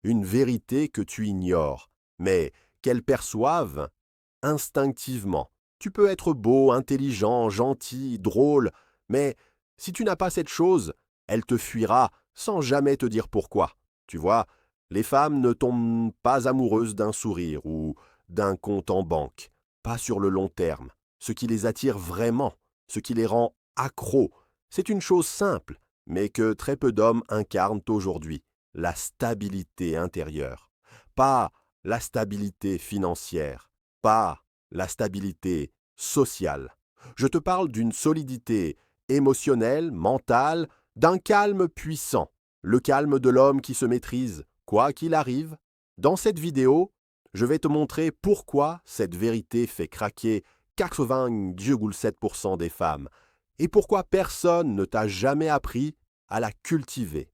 une vérité que tu ignores, mais qu'elle perçoive instinctivement. Tu peux être beau, intelligent, gentil, drôle, mais si tu n'as pas cette chose, elle te fuira sans jamais te dire pourquoi. Tu vois, les femmes ne tombent pas amoureuses d'un sourire ou d'un compte en banque, pas sur le long terme. Ce qui les attire vraiment, ce qui les rend accros, c'est une chose simple, mais que très peu d'hommes incarnent aujourd'hui, la stabilité intérieure. Pas la stabilité financière, pas la stabilité sociale. Je te parle d'une solidité émotionnelle, mentale, d'un calme puissant, le calme de l'homme qui se maîtrise, quoi qu'il arrive. Dans cette vidéo, je vais te montrer pourquoi cette vérité fait craquer 80,7% des femmes et pourquoi personne ne t'a jamais appris à la cultiver.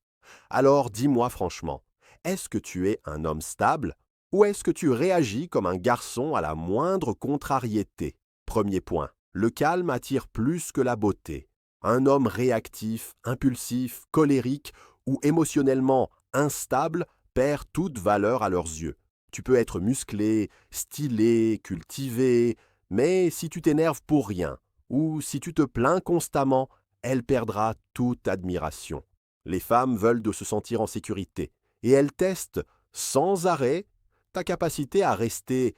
Alors dis-moi franchement, est-ce que tu es un homme stable ou est-ce que tu réagis comme un garçon à la moindre contrariété? Premier point, le calme attire plus que la beauté. Un homme réactif, impulsif, colérique ou émotionnellement instable perd toute valeur à leurs yeux. Tu peux être musclé, stylé, cultivé, mais si tu t'énerves pour rien ou si tu te plains constamment, elle perdra toute admiration. Les femmes veulent de se sentir en sécurité et elles testent sans arrêt ta capacité à rester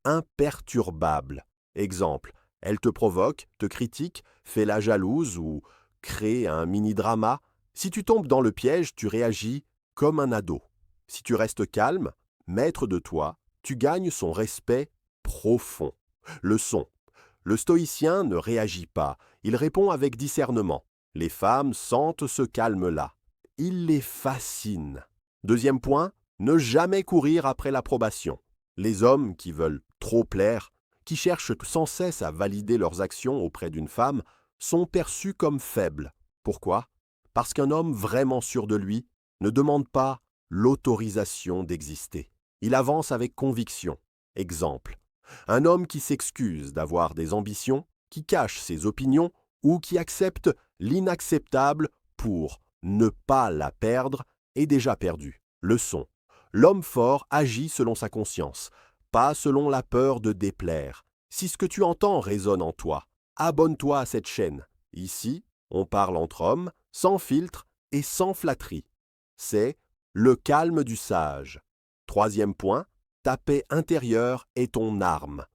imperturbable. Exemple, elle te provoque, te critique, fait la jalouse ou crée un mini-drama. Si tu tombes dans le piège, tu réagis comme un ado. Si tu restes calme, maître de toi, tu gagnes son respect profond. Leçon. Le stoïcien ne réagit pas, il répond avec discernement. Les femmes sentent ce calme-là. Il les fascine. Deuxième point, ne jamais courir après l'approbation. Les hommes qui veulent trop plaire, qui cherchent sans cesse à valider leurs actions auprès d'une femme, sont perçus comme faibles. Pourquoi? Parce qu'un homme vraiment sûr de lui ne demande pas l'autorisation d'exister. Il avance avec conviction. Exemple. Un homme qui s'excuse d'avoir des ambitions, qui cache ses opinions ou qui accepte l'inacceptable pour ne pas la perdre est déjà perdu. Leçon. L'homme fort agit selon sa conscience, pas selon la peur de déplaire. Si ce que tu entends résonne en toi, abonne-toi à cette chaîne. Ici, on parle entre hommes, sans filtre et sans flatterie. C'est le calme du sage. Troisième point, ta paix intérieure est ton arme.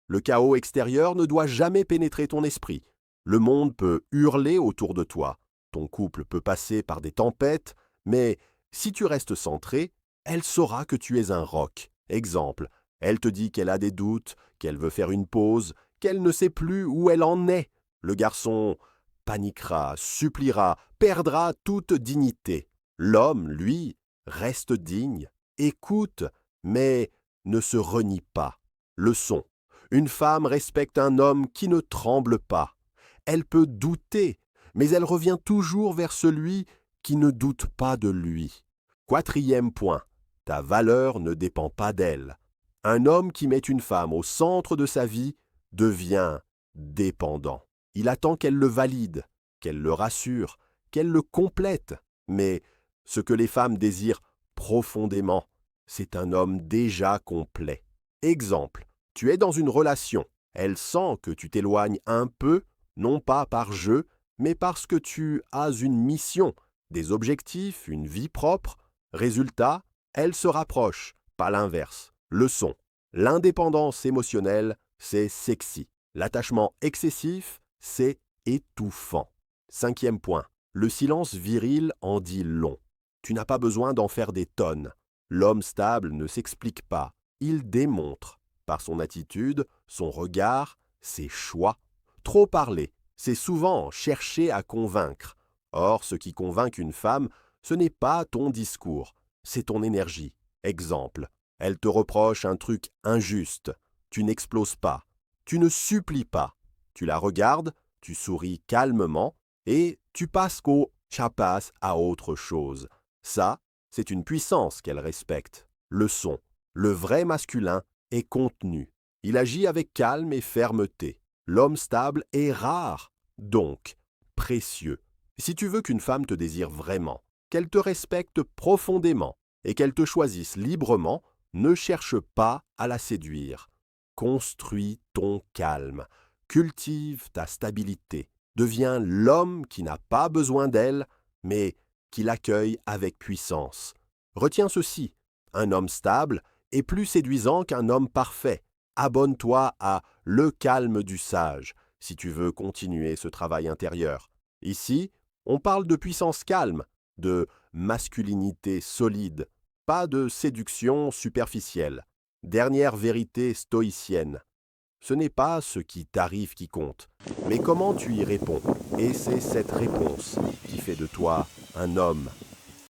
Le chaos extérieur ne doit jamais pénétrer ton esprit. Le monde peut hurler autour de toi. Ton couple peut passer par des tempêtes, mais si tu restes centré, elle saura que tu es un roc. Exemple, elle te dit qu'elle a des doutes, qu'elle veut faire une pause, qu'elle ne sait plus où elle en est. Le garçon paniquera, suppliera, perdra toute dignité. L'homme, lui, reste digne, écoute, mais ne se renie pas. Leçon. Une femme respecte un homme qui ne tremble pas. Elle peut douter, mais elle revient toujours vers celui qui ne doute pas de lui. Quatrième point, ta valeur ne dépend pas d'elle. Un homme qui met une femme au centre de sa vie devient dépendant. Il attend qu'elle le valide, qu'elle le rassure, qu'elle le complète. Mais ce que les femmes désirent profondément, c'est un homme déjà complet. Exemple, tu es dans une relation. Elle sent que tu t'éloignes un peu, non pas par jeu, mais parce que tu as une mission, des objectifs, une vie propre. Résultat, elle se rapproche, pas l'inverse. Leçon. L'indépendance émotionnelle, c'est sexy. L'attachement excessif, c'est étouffant. Cinquième point. Le silence viril en dit long. Tu n'as pas besoin d'en faire des tonnes. L'homme stable ne s'explique pas, il démontre, par son attitude, son regard, ses choix. Trop parler, c'est souvent chercher à convaincre. Or, ce qui convainc une femme, ce n'est pas ton discours, c'est ton énergie. Exemple, elle te reproche un truc injuste. Tu n'exploses pas, tu ne supplies pas. Tu la regardes, tu souris calmement et tu passes qu'au chapas à autre chose. Ça, c'est une puissance qu'elle respecte. Leçon. Le vrai masculin est contenu. Il agit avec calme et fermeté. L'homme stable est rare, donc précieux. Si tu veux qu'une femme te désire vraiment, qu'elle te respecte profondément, et qu'elle te choisisse librement, ne cherche pas à la séduire. Construis ton calme, cultive ta stabilité, deviens l'homme qui n'a pas besoin d'elle, mais qui l'accueille avec puissance. Retiens ceci, un homme stable est plus séduisant qu'un homme parfait. Abonne-toi à Le calme du sage si tu veux continuer ce travail intérieur. Ici, on parle de puissance calme, de masculinité solide, pas de séduction superficielle. Dernière vérité stoïcienne. Ce n'est pas ce qui t'arrive qui compte, mais comment tu y réponds. Et c'est cette réponse qui fait de toi un homme